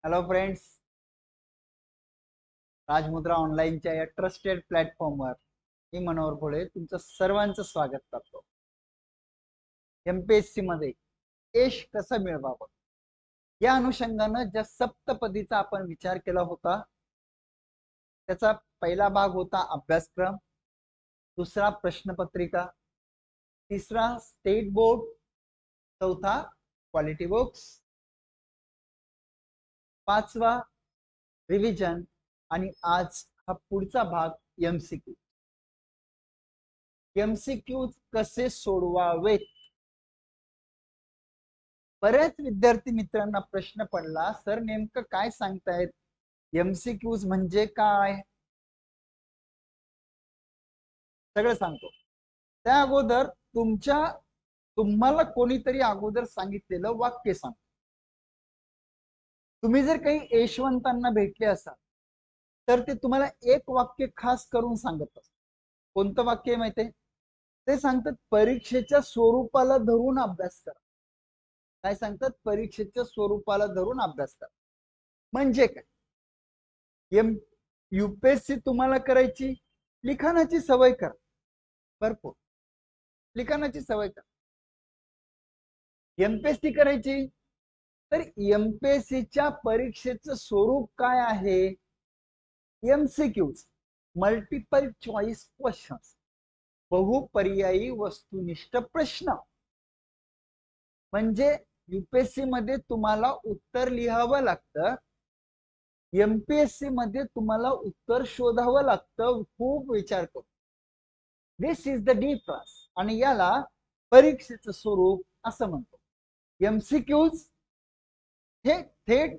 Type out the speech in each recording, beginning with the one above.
Hello friends, राजमुद्रा ऑनलाईनच्या या trusted प्लॅटफॉर्मवर मी मनोहर भोळे तुमचं सर्वांचं स्वागत करतो. एमपीएससी मध्ये यश कसं मिळवावं या अनुषंगानं ज्या सप्तपदीचा आपण विचार केला होता त्याचा पहिला भाग होता अभ्यासक्रम, दुसरा प्रश्नपत्रिका, तिसरा स्टेट बोर्ड, चौथा क्वालिटी बुक्स, पाचवा रिव्हिजन आणि आज हा पुढचा भाग एमसीक्यू. एमसीक्यू कसे सोडवावेत. बऱ्याच विद्यार्थी मित्रांना प्रश्न पडला, सर नेमकं काय सांगतायत, एमसीक्यूज म्हणजे काय? सगळं सांगतो. त्या अगोदर तुम्हाला कोणीतरी अगोदर सांगितलेलं वाक्य सांग. तुम्ही जर काही यशवंतांना भेटले असाल तर ते तुम्हाला एक वाक्य खास करून सांगत असतात. कोणतं वाक्य माहितीये? ते सांगतात परीक्षेच्या स्वरूपाला धरून अभ्यास करा. काय सांगतात? परीक्षेच्या स्वरूपाला धरून अभ्यास करा. म्हणजे काय? युपीएससी तुम्हाला करायची, लिखाणाची सवय करा. भरपूर लिखाणाची सवय करा. एमपीएससी करायची तर एमपीएससीच्या परीक्षेचं स्वरूप काय आहे? एमसीक्यूज, मल्टिपल चॉईस क्वेश्चन्स, बहुपर्यायी वस्तुनिष्ठ प्रश्न. म्हणजे युपीएससी मध्ये तुम्हाला उत्तर लिहावं लागतं, एमपीएससी मध्ये तुम्हाला उत्तर शोधावं लागतं खूप विचार करून. दिस इज द डिफरन्स आणि याला परीक्षेचं स्वरूप असं म्हणतो. एमसीक्यूज हे थेट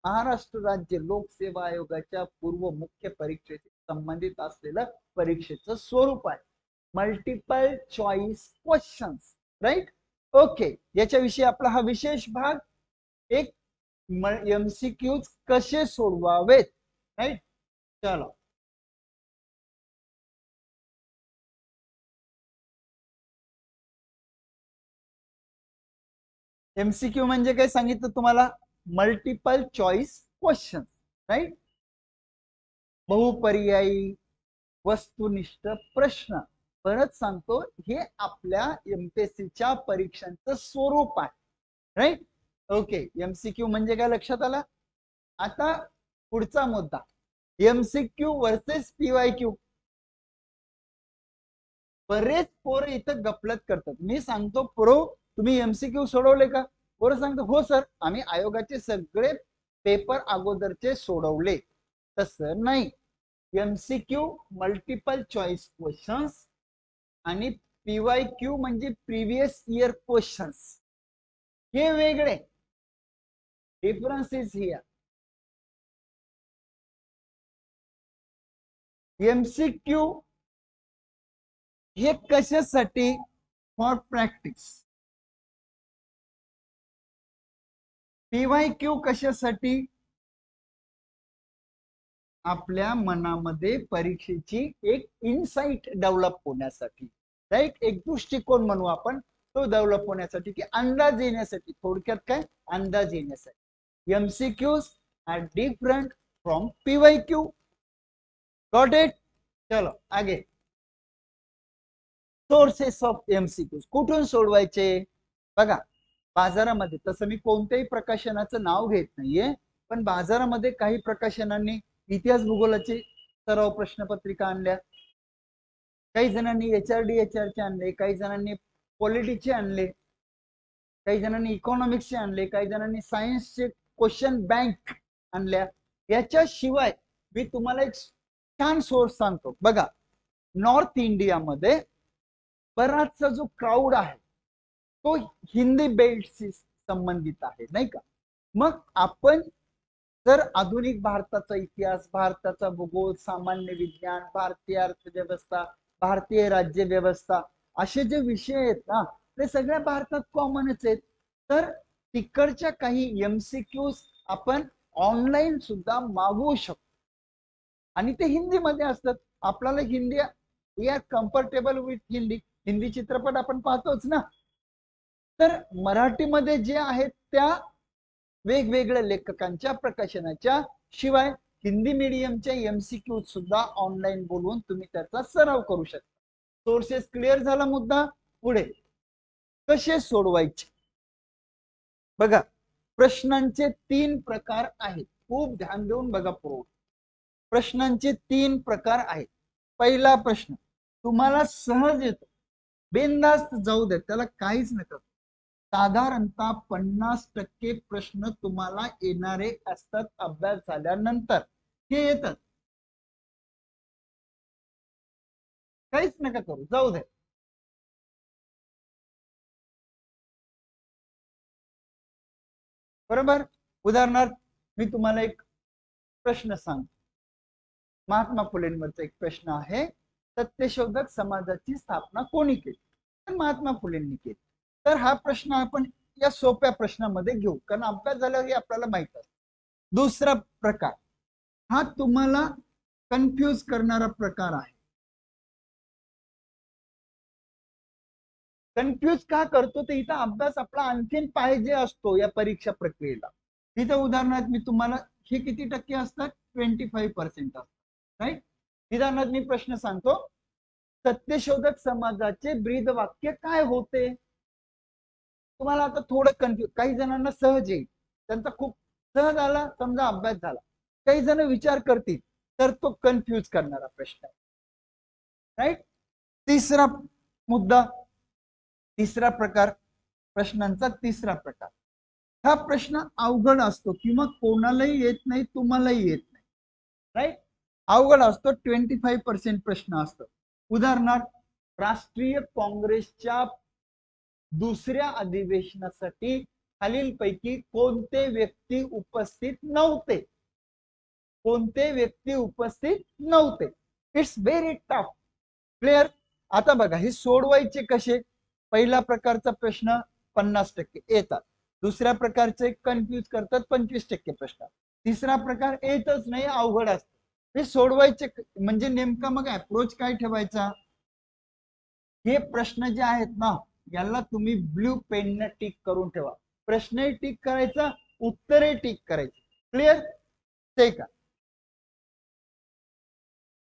महाराष्ट्र राज्य लोकसेवा आयोगाच्या पूर्व मुख्य परीक्षेशी संबंधित असलेलं परीक्षेचं स्वरूप आहे. Multiple choice questions, right? Okay, याच्याविषयी आपला हा विशेष भाग. एक एमसीक्यूज कसे सोडवावेत, राईट? चलो, एमसीक्यू म्हणजे काय सांगितलं तुम्हाला? Multiple choice question, right? बहुपर्यायी वस्तुनिष्ठ प्रश्न. परत सांगतो, हे आपल्या एमपीएससीच्या परीक्षांचं स्वरूप आहे, राईट? ओके, एमसीक्यू म्हणजे काय लक्षात आलं? आता पुढचा मुद्दा, एमसीक्यू वर्सेस पीवायक्यू. बरेच पोरं इथं गफलत करतात. मी सांगतो, प्रो तुम्ही एमसीक्यू सोडवले का? पोरं सांगतो, हो सर आम्ही आयोगाचे सगळे पेपर अगोदरचे सोडवले. तसं नाही. एमसीक्यू मल्टिपल चॉईस क्वेश्चन्स आणि पीवायक्यू म्हणजे प्रिव्हियस इयर क्वेश्चन्स, हे वेगळे. Difference is here. एमसीक्यू हे कशासाठी? For practice. पीवायक्यू कशासाठी? आपल्या मनामध्ये परीक्षेची एक इनसाइट डेव्हलप होण्यासाठी, राईट? एक दृष्टिकोन म्हणू आपण, तो डेव्हलप होण्यासाठी, की अंदाज येण्यासाठी. थोडक्यात काय? अंदाज येण्यासाठी. MCQs are different from PYQ. Got it? चलो आगे. सोर्सेस ऑफ एमसीक्यूज, कुठून सोडवायचे? बघा, बाजारामध्ये, तसं मी कोणत्याही प्रकाशनाचं नाव घेत नाहीये, पण बाजारामध्ये काही प्रकाशनांनी इतिहास भूगोलाची सराव प्रश्नपत्रिका आणल्या, काही जणांनी एचआरचे आणले, काही जणांनी पॉलिटिक्सचे आणले, काही जणांनी इकॉनॉमिक्सचे आणले, काही जणांनी सायन्सचे क्वेश्चन बँक आणल्या. याच्याशिवाय मी तुम्हाला एक छान सोर्स सांगतो. बघा, नॉर्थ इंडियामध्ये बराचसा जो क्राऊड आहे तो हिंदी बेल्टशी संबंधित आहे, नाही का? मग आपण जर आधुनिक भारताचा इतिहास, भारताचा भूगोल, सामान्य विज्ञान, भारतीय अर्थव्यवस्था, भारतीय राज्य व्यवस्था, असे जे विषय आहेत ना, ते सगळ्या भारतात कॉमनच आहेत. तर तिकडच्या काही एमसीक्यूज आपण ऑनलाईन सुद्धा मागवू शकतो आणि ते हिंदीमध्ये असतात. आपल्याला Hindi, we are comfortable with Hindi. Hindi चित्रपट आपण पाहतोच ना. तर मराठीमध्ये जे आहेत त्या वेगवेगळ्या लेखकांच्या प्रकाशनाच्या शिवाय हिंदी मीडियमच्या MCQ सुद्धा ऑनलाईन बोलवून तुम्ही त्याचा सराव करू शकता. सोर्सेस क्लिअर झाला मुद्दा. पुढे कसे सोडवायचे बघा. प्रश्नांचे 3 प्रकार आहेत. खूप ध्यान देऊन बघा पूर्ण. प्रश्नांचे 3 प्रकार आहेत. पहिला प्रश्न तुम्हाला सहज येतो, बिनधास्त जाऊ दे, त्याला काहीच नका. साधारणतः 50% प्रश्न तुम्हाला येणारे असतात अभ्यास झाल्यानंतर. हे येतात, काहीच नका करू, जाऊ दे. बरोबर. उदाहरणार्थ मी तुम्हाला एक प्रश्न सांगतो. महात्मा फुलेंवरचा एक प्रश्न आहे. सत्यशोधक समाजाची स्थापना कोणी केली? तर महात्मा फुलेंनी केली. तर हा प्रश्न आपण या सोप्या प्रश्नामध्ये घेऊ, कारण अभ्यास झाल्यावर आपल्याला माहित आहे. दुसरा प्रकार हा तुम्हाला कन्फ्यूज करणारा प्रकार आहे. कन्फ्यूज का करतो? तर इथं अभ्यास आपला आणखीन पाहिजे असतो या परीक्षा प्रक्रियेला. तिथं उदाहरणार्थ मी तुम्हाला, हे किती टक्के असतात? 25% असतात, राईट. उदाहरणार्थ मी प्रश्न सांगतो, सत्यशोधक समाजाचे ब्रीद वाक्य काय होते? तुम्हाला आता थोडं कन्फ्यूज, काही जणांना सहज येईल, त्यांचा खूप सहज आला, समजा अभ्यास झाला. काही जण विचार करतील, तर तो कन्फ्यूज करणारा प्रश्न आहे, राईट. तिसरा मुद्दा, तिसरा प्रकार, प्रश्नांचा तिसरा प्रकार, हा प्रश्न अवघड असतो किंवा कोणालाही येत नाही, तुम्हालाही येत नाही, राईट. अवघड असतो, 25% प्रश्न असतो. उदाहरणार्थ राष्ट्रीय काँग्रेसच्या दुसऱ्या अधिवेशनासाठी खालीलपैकी कोणते व्यक्ती उपस्थित नव्हते? कोणते व्यक्ती उपस्थित नव्हते? It's very tough. क्लिअर. आता बघा, हे सोडवायचे कसे? पहिला प्रकारचा प्रश्न 50% येतात. दुसऱ्या प्रकारचे कन्फ्यूज करतात 25% प्रश्न. तिसरा प्रकार येतच नाही, अवघड असतं. हे सोडवायचे म्हणजे नेमका मग अप्रोच काय ठेवायचा? हे प्रश्न जे आहेत ना, याला तुम्ही ब्ल्यू पेन न टिक करून ठेवा. प्रश्नही टिक करायचा, उत्तरही टिक करायचे. क्लिअर? ते का?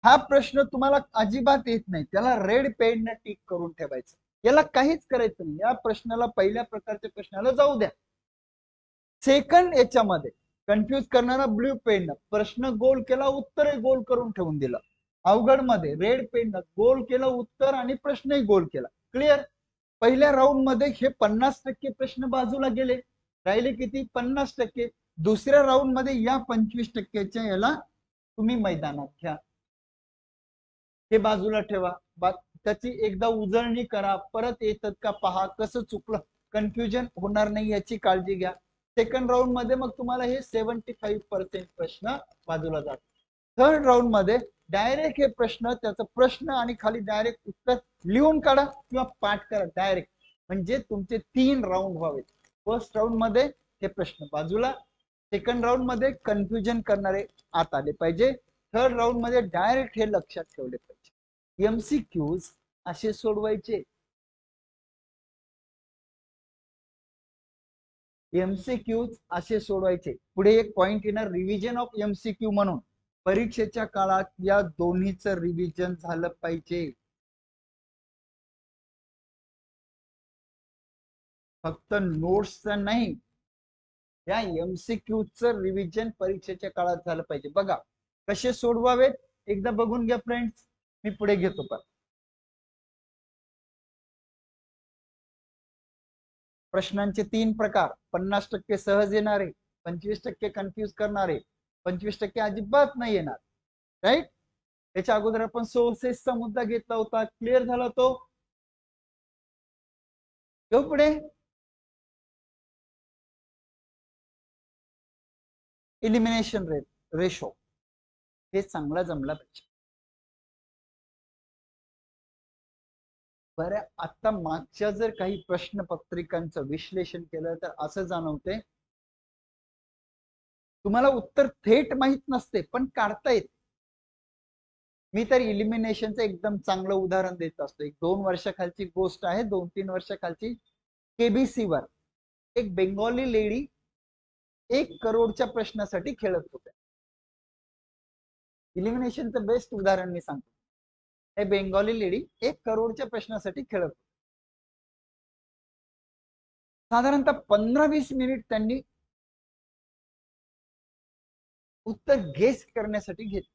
हा प्रश्न तुम्हाला अजिबात येत नाही, त्याला रेड पेन न टिक करून ठेवायचं. याला काहीच करायचं नाही. या प्रश्नाला, पहिल्या प्रकारच्या प्रश्नाला जाऊ द्या. सेकंड याच्यामध्ये कन्फ्यूज करणारा ब्ल्यू पेन, प्रश्न गोल केला, उत्तर गोल करून ठेवून दिलं. अवघड मध्ये रेड पेन गोल केलं उत्तर आणि प्रश्नही गोल केला. क्लिअर? पहिल्या राऊंड मध्ये हे 50% प्रश्न बाजूला गेले, राहिले किती? 50%. दुसऱ्या राऊंड मध्ये या 25%च्या याला तुम्ही मैदानात घ्या. हे बाजूला ठेवा, त्याची एकदा उजळणी करा, परत येतात का पहा, कसं चुकलं, कन्फ्युजन होणार नाही याची काळजी घ्या. सेकंड राऊंड मध्ये मग तुम्हाला हे 75% प्रश्न बाजूला जातात. थर्ड राऊंड मध्ये डायरेक्ट हे प्रश्न, त्याचा प्रश्न आणि खाली डायरेक्ट उत्तर लिहून काढा किंवा पाठ करा डायरेक्ट, म्हणजे तुमचे 3 राऊंड व्हावेत. फर्स्ट राऊंड मध्ये हे प्रश्न बाजूला, सेकंड राऊंड मध्ये कन्फ्युजन करणारे आत आले पाहिजे, थर्ड राऊंड मध्ये डायरेक्ट हे लक्षात ठेवले पाहिजे. MCQs असे सोडवायचे. MCQs असे सोडवायचे. पुढे एक पॉइंट येणार, रिव्हिजन ऑफ MCQ म्हणून. परीक्षेच्या काळात या दोन्हीचं रिव्हिजन झालं पाहिजे. फक्त नोट्सचं नाही, या MCQचं रिव्हिजन परीक्षेच्या काळात झालं पाहिजे. बघा कसे सोडवावेत एकदा बघून घ्या फ्रेंड्स, मी पुढे घेतो. पण प्रश्नांचे 3 प्रकार, 50% सहज येणारे, 25% कन्फ्यूज करणारे, 25% अजिबात नाही येणार, राईट. त्याच्या अगोदर आपण सोर्सेसचा मुद्दा घेतला होता, क्लिअर झाला तो. घेऊ पुढे. इलिमिनेशन रेशो, हे चांगला जमला पाहिजे. बरं, आता मागच्या जर काही प्रश्नपत्रिकांचं विश्लेषण केलं तर असं जाणवते, तुम्हाला उत्तर थेट माहित नसते पण काढता येते. मी तर इलिमिनेशनचं एकदम चांगलं उदाहरण देत असतो. 1-2 वर्षाखालची गोष्ट आहे, 2-3 वर्षाखालची. KBC वर एक बेंगॉली लेडी 1 करोडच्या प्रश्नासाठी खेळत होत्या. इलिमिनेशनचं बेस्ट उदाहरण मी सांगतो. हे बेंगॉली लेडी 1 करोडच्या प्रश्नासाठी खेळत होती. साधारणतः 15-20 मिनिट त्यांनी उत्तर गेस करण्यासाठी घेतलं.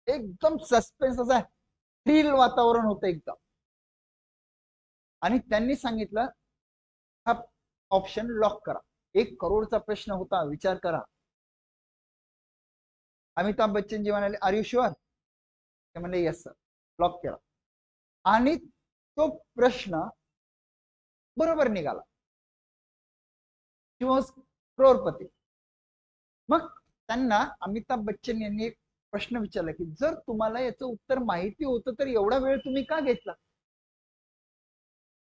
एकदम सस्पेन्स असा थ्रिल वातावरण होतं एकदम. आणि त्यांनी सांगितलं हा ऑप्शन लॉक करा. 1 करोडचा प्रश्न होता, विचार करा. अमिताभ बच्चन जी म्हणाले आर यू शुअर? ते म्हणले येस सर. लॉक केला आणि तो प्रश्न बरोबर निघाला. करोडपती. मग त्यांना अमिताभ बच्चन यांनी एक प्रश्न विचारला की जर तुम्हाला याचं उत्तर माहिती होतं तर एवढा वेळ तुम्ही का घेतला?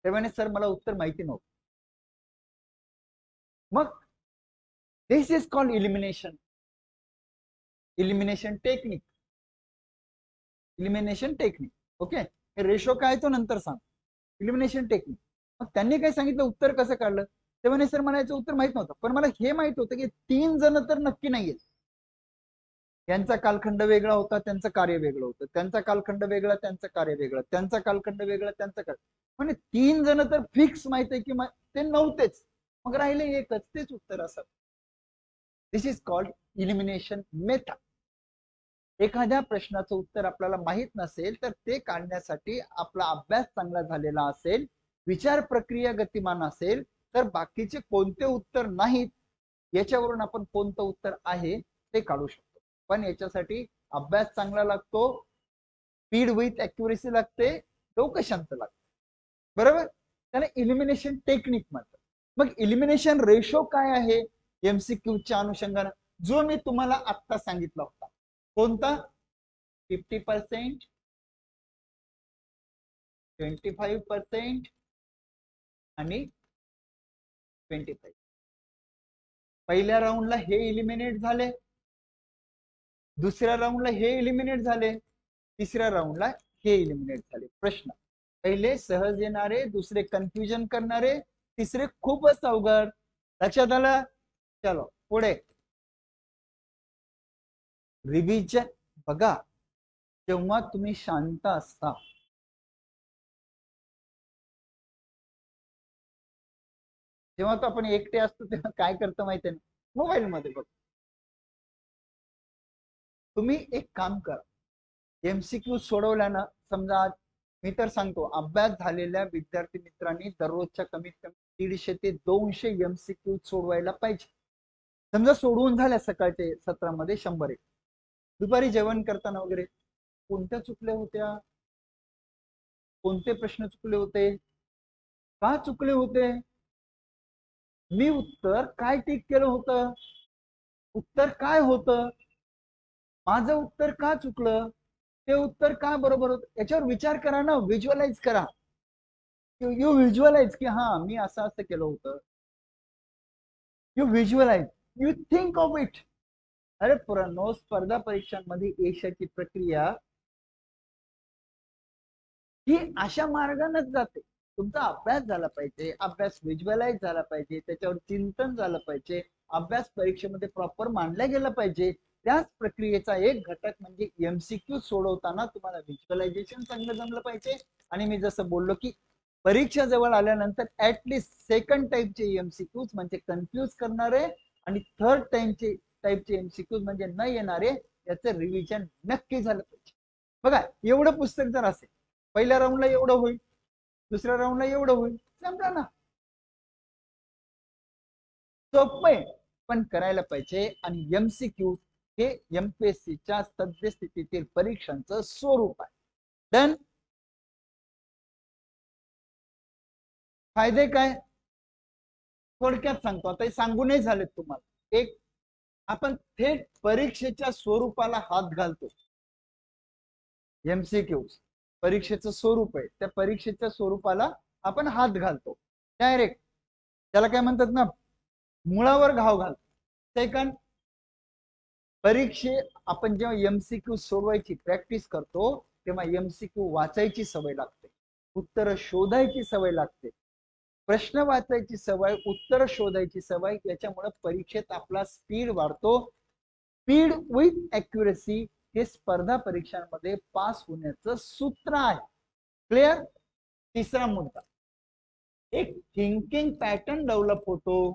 ते म्हणे सर मला उत्तर माहिती नव्हतं. मग this is called elimination. Elimination technique. Elimination technique. Okay. हे रेशो काय तो नंतर सांग. Elimination technique. मग त्यांनी काय सांगितलं उत्तर कसं काढलं? ते म्हणे सर मला याचं उत्तर माहित नव्हतं पण मला हे माहित होतं की 3 जण तर नक्की नाहीये. यांचा कालखंड वेगळा होता, त्यांचं कार्य वेगळं होतं. त्यांचा कालखंड वेगळा, त्यांचं कार्य वेगळं. त्यांचा कालखंड वेगळा, त्यांचं कार्य. म्हणजे 3 जण तर फिक्स माहित आहे की ते नव्हतेच. मग राहिले एकच, तेच उत्तर असत. दिस इज कॉल्ड इलिमिनेशन मेथड. एखाद्या प्रश्नाचं उत्तर आपल्याला माहित नसेल तर ते काढण्यासाठी आपला अभ्यास चांगला झालेला असेल, विचार प्रक्रिया गतिमान असेल तर बाकीचे कोणते उत्तर नाहीत याच्यावरून आपण कोणतं उत्तर आहे ते काढू शकतो. पण याच्यासाठी अभ्यास चांगला लागतो, स्पीड विथ अॅक्युरेसी लागते, डोकं शांत लागते. बरोबर. त्याला इलिमिनेशन टेक्निक म्हणतात. मग इलिमिनेशन रेशो काय आहे एमसीक्यूच्या अनुषंगाने जो मी तुम्हाला आत्ता सांगितला होता. कोणता? 50%, 25% आणि 25. पहिल्या राऊंडला हे इलिमिनेट झाले, दुसऱ्या राऊंडला हे इलिमिनेट झाले, तिसऱ्या राऊंडला हे इलिमिनेट झाले. प्रश्न पहिले सहज येणारे, दुसरे कन्फ्युजन करणारे, तिसरे खूपच अवघड. लक्षात आलं? चलो पुढे. रिव्हिजन. बघा जेव्हा तुम्ही शांत असता जेव्हा तो आपण एकटे असतो तेव्हा काय करतो माहिती आहे? मोबाईल मध्ये बघ. तुम्ही एक काम करा, एमसीक्यू सोडवल्यानं समजा मी तर सांगतो अभ्यास झालेल्या विद्यार्थी मित्रांनी दररोजच्या कमीत कमी 150 ते 200 एमसीक्यू सोडवायला पाहिजे. समजा सोडवून झाल्या सकाळचे सत्रामध्ये 100. दुपारी जेवण करताना वगैरे कोणत्या चुकल्या होत्या, कोणते प्रश्न चुकले होते, का चुकले होते, मी उत्तर काय टिक केलं होतं, उत्तर काय होतं, माझं उत्तर का चुकलं, ते उत्तर का बरोबर होतं, याच्यावर विचार करा ना. व्हिज्युअलाइज करा. यू व्हिज्युअलाइज की हा मी असं असं केलं होतं. You visualise, you think of it. अरे पुरानो स्पर्धा परीक्षांमध्ये यशाची प्रक्रिया ही अशा मार्गानेच जाते. तुमचा अभ्यास झाला पाहिजे, अभ्यास व्हिज्युअलाइज झाला पाहिजे, त्याच्यावर चिंतन झालं पाहिजे, अभ्यास परीक्षेमध्ये प्रॉपर मांडला गेला पाहिजे. त्याच प्रक्रियेचा एक घटक म्हणजे एमसीक्यू सोडवताना तुम्हाला व्हिज्युअलायझेशन चांगलं जमलं पाहिजे. आणि मी जसं बोललो की परीक्षा जवळ आल्यानंतर ऍटलिस्ट सेकंड टाईपचे एमसीक्यूज म्हणजे कन्फ्यूज करणारे आणि थर्ड टाईपचे एमसीक्यूज म्हणजे न येणारे याचं रिव्हिजन नक्की झालं पाहिजे. बघा एवढं पुस्तक जर असेल, पहिल्या राऊंडला एवढं होईल, दुसऱ्या राऊंडला एवढं होईल, समजा ना. सोपं पण करायला पाहिजे. आणि एमसीक्यू हे एमपीएससीच्या सद्यस्थितीतील परीक्षांचं स्वरूप आहे. डन. फायदे काय थोडक्यात सांगतो, आता सांगूनही झालेत तुम्हाला. एक, आपण थेट परीक्षेच्या स्वरूपाला हात घालतो. एमसीक्यू परीक्षेचं स्वरूप आहे, त्या परीक्षेच्या स्वरूपाला आपण हात घालतो डायरेक्ट. त्याला काय म्हणतात ना, मुळावर घाव घालतो. सेकंड, परीक्षे आपण जेव्हा एमसीक्यू सोडवायची प्रॅक्टिस करतो तेव्हा एमसीक्यू वाचायची सवय लागते, उत्तर शोधायची सवय लागते. प्रश्न वाचायची सवय, उत्तर शोधायची सवय, याच्यामुळे परीक्षेत आपला स्पीड वाढतो. स्पीड विथ अॅक्युरेसी हे स्पर्धा परीक्षांमध्ये पास होण्याचं सूत्र आहे. क्लिअर. तिसरा मुद्दा, एक थिंकिंग पॅटर्न डेव्हलप होतो.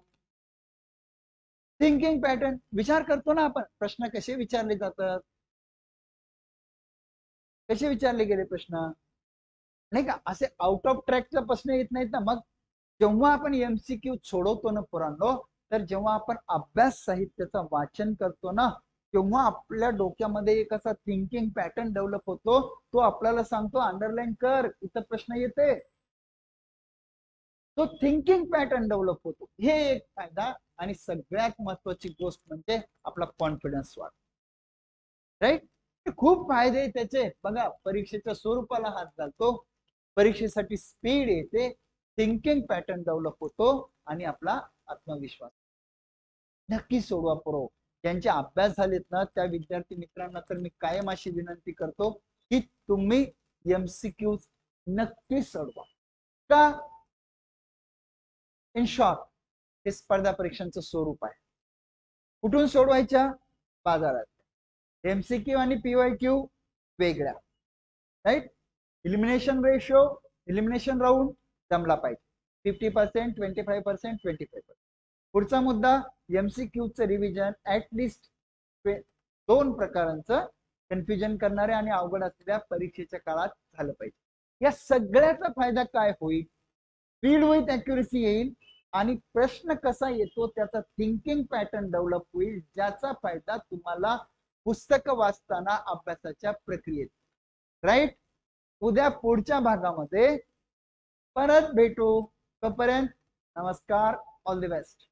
थिंकिंग पॅटर्न, विचार करतो ना आपण, प्रश्न कसे विचारले जातात, कसे विचारले गेले प्रश्न, नाही का, असे आउट ऑफ ट्रॅकचा प्रश्न येत नाहीत ना. मग जेव्हा आपण एमसीक्यू सोडवतो ना पोरांनो, तर जेव्हा आपण अभ्यास साहित्याचं वाचन करतो ना, तेव्हा आपल्या डोक्यामध्ये एक असा थिंकिंग पॅटर्न डेव्हलप होतो. तो आपल्याला सांगतो अंडरलाईन कर, इथं प्रश्न येते. तो थिंकिंग पॅटर्न डेव्हलप होतो. हे एक फायदा. आणि सगळ्यात महत्वाची गोष्ट म्हणजे आपला कॉन्फिडन्स वाढ. राईट. खूप फायदे त्याचे. बघा, परीक्षेच्या स्वरूपाला हात घालतो, परीक्षेसाठी स्पीड येते, थिंकिंग पॅटर्न डेव्हलप होतो, आणि आपला आत्मविश्वास. नक्की सोडवा पोरो. ज्यांचे अभ्यास झालेत ना त्या विद्यार्थी मित्रांना तर मी कायम अशी विनंती करतो की तुम्ही एमसीक्यू नक्की सोडवा. का? इन शॉर्ट, हे स्पर्धा परीक्षांचं स्वरूप आहे. कुठून सोडवायच्या? बाजारात. एमसीक्यू आणि पीवायक्यू वेगळ्या. Right. Elimination ratio, elimination round जमला पाहिजे. 50%, 25%, 25%. पुढचा मुद्दा, एमसीक्यूचं रिव्हिजन ऍटलिस्ट 2 प्रकारांचं कन्फ्युजन करणारे आणि अवघड असलेल्या परीक्षेच्या काळात झालं पाहिजे. या सगळ्याचा फायदा काय होईल? स्पीड विथ अॅक्युरेसी येईल, आणि प्रश्न कसा येतो त्याचा थिंकिंग पॅटर्न डेव्हलप होईल, ज्याचा फायदा तुम्हाला पुस्तक वाचताना अभ्यासाच्या प्रक्रियेत. राईट. उद्या पुढच्या भागामध्ये परत भेटू. तोपर्यंत नमस्कार. All the best.